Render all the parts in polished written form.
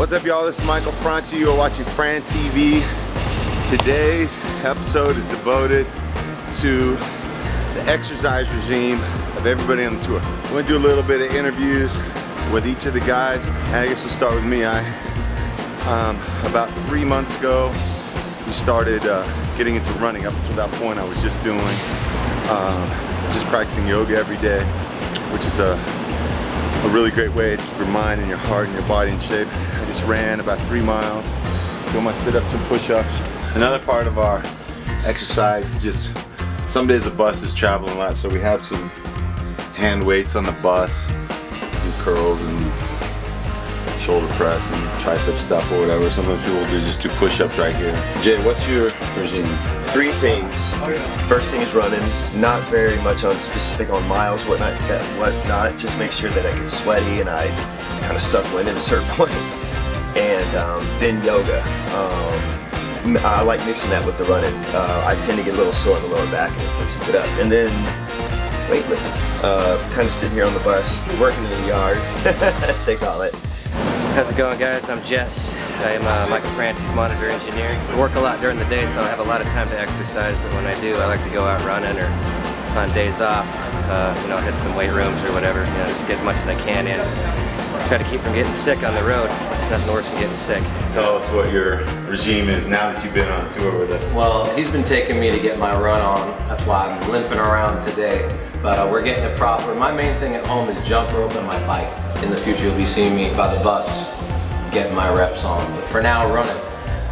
What's up, y'all? This is Michael Franti. You're watching FrantiV. Today's episode is devoted to the exercise regime of everybody on the tour. We're going to do a little bit of interviews with each of the guys, and I guess we'll start with me. About 3 months ago, we started getting into running. Up until that point, I was just practicing yoga every day, which is a really great way to keep your mind and your heart and your body in shape. I just ran about 3 miles, doing my sit-ups and push-ups. Another part of our exercise is just, some days the bus is traveling a lot, so we have some hand weights on the bus, do curls and shoulder press and tricep stuff or whatever. Sometimes people will just do push-ups right here. Jay, what's your regime? 3 things. First thing is running, not very much on specific on miles, whatnot. Just make sure that I get sweaty and I kind of suck wind at a certain point. And then yoga. I like mixing that with the running. I tend to get a little sore in the lower back and it fixes it up. And then weightlifting. Kind of sitting here on the bus, working in the yard, as they call it. How's it going, guys? I'm Jess. I am Michael Franti's monitor engineer. I work a lot during the day, so I have a lot of time to exercise, but when I do, I like to go out running or on days off, hit some weight rooms or whatever, just get as much as I can in. Try to keep from getting sick on the road. There's nothing worse than getting sick. Tell us what your regime is now that you've been on tour with us. Well, he's been taking me to get my run on. That's why I'm limping around today. But we're getting it proper. My main thing at home is jump rope and my bike. In the future, you'll be seeing me by the bus, getting my reps on. But for now, running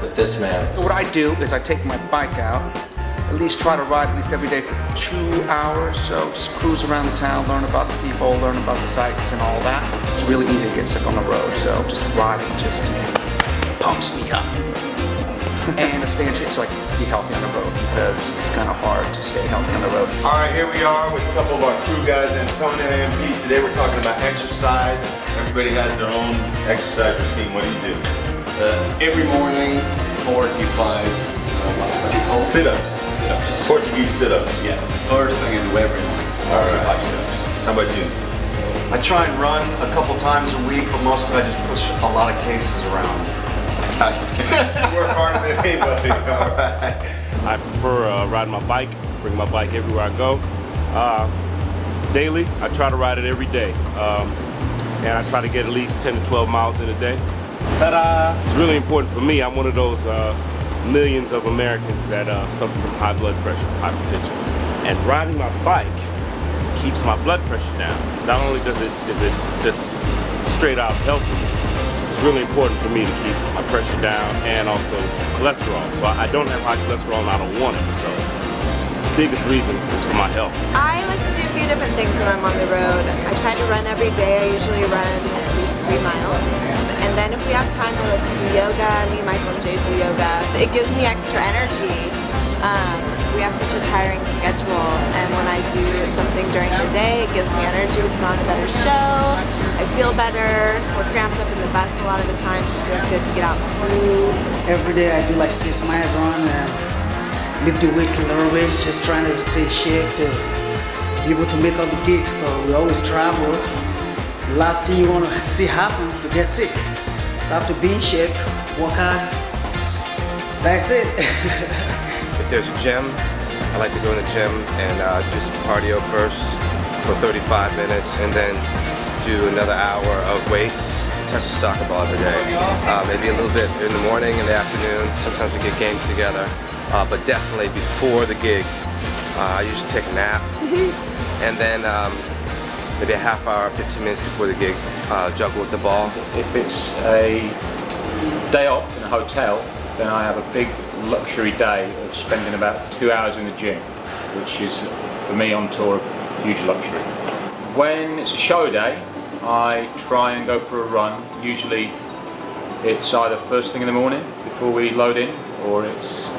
with this man. What I do is I take my bike out, at least try to ride at least every day for 2 hours. So just cruise around the town, learn about the people, learn about the sights and all that. It's really easy to get sick on the road, so just riding just pumps me up. And I stay in shape so I can be healthy on the road, because it's kind of hard to stay healthy on the road. All right, here we are with a couple of our crew guys, Antonio and Pete. Today we're talking about exercise. Everybody has their own exercise routine. What do you do? Every morning, 4 to 5. Sit-ups. Sit-ups. Portuguese sit-ups. Yeah. First thing I do every morning. All right. 5 sit-ups. How about you? I try and run a couple times a week, but mostly I just push a lot of cases around. That's you work harder than anybody. All right. I prefer riding my bike, bring my bike everywhere I go. Daily, I try to ride it every day. And I try to get at least 10 to 12 miles in a day. Ta-da! It's really important for me. I'm one of those millions of Americans that suffer from high blood pressure, hypertension. And riding my bike keeps my blood pressure down. Not only is it just straight out healthy, it's really important for me to keep my pressure down and also cholesterol. So I don't have high cholesterol and I don't want it. So the biggest reason is for my health. I like to do a few different things when I'm on the road. I try to run every day. I usually run at least 3 miles. And then if we have time, I like to do yoga. Me, Michael, and Jay do yoga. It gives me extra energy. We have such a tiring schedule, and when I do something during the day, it gives me energy to put on a better show. I feel better. We're cramped up in the bus a lot of the time, so it feels good to get out and move. Every day I do like 6 mile run and lift the weight a little bit, just trying to stay in shape to be able to make all the gigs, because we always travel. The last thing you want to see happens to get sick. So I have to be in shape, work hard. That's it. If there's a gym, I like to go in the gym and do some cardio first for 35 minutes and then do another hour of weights. Touch the soccer ball every day. Maybe a little bit in the morning and the afternoon. Sometimes we get games together. But definitely before the gig, I usually take a nap. And then maybe a half hour, 15 minutes before the gig, juggle with the ball. If it's a day off in a hotel, then I have a big luxury day of spending about 2 hours in the gym, which is, for me on tour, a huge luxury. When it's a show day, I try and go for a run. Usually it's either first thing in the morning before we load in, or it's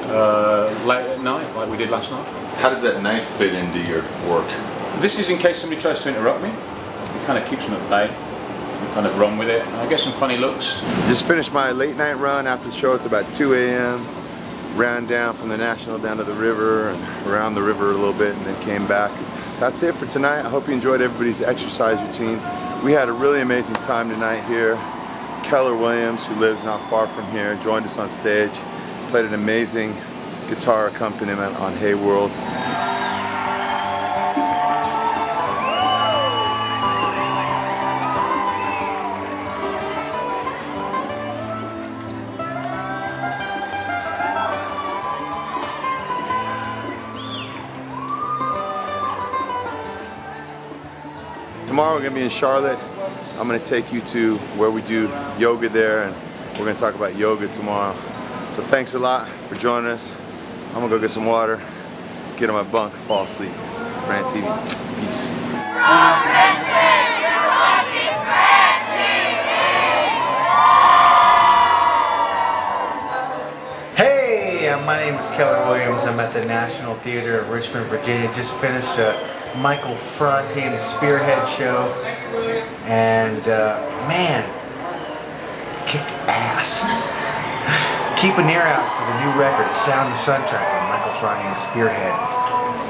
late at night, like we did last night. How does that knife fit into your work? This is in case somebody tries to interrupt me. It kind of keeps them at bay. We kind of run with it. I get some funny looks. Just finished my late night run after the show. It's about 2 a.m. Ran down from the National down to the river and around the river a little bit and then came back. That's it for tonight. I hope you enjoyed everybody's exercise routine. We had a really amazing time tonight here. Keller Williams, who lives not far from here, joined us on stage, played an amazing guitar accompaniment on Hey World. Tomorrow we're going to be in Charlotte. I'm going to take you to where we do yoga there, and we're going to talk about yoga tomorrow. So thanks a lot for joining us. I'm going to go get some water, get on my bunk, fall asleep. FrantiV. Peace. Hey, my name is Keller Williams. I'm at the National Theater of Richmond, Virginia. Just finished a Michael Franti Spearhead show, and man, kicked ass. Keep an ear out for the new record, Sound of Sunshine, from Michael Franti Spearhead.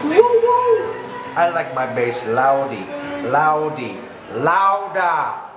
Woo woo! I like my bass loudy, loudy, louder.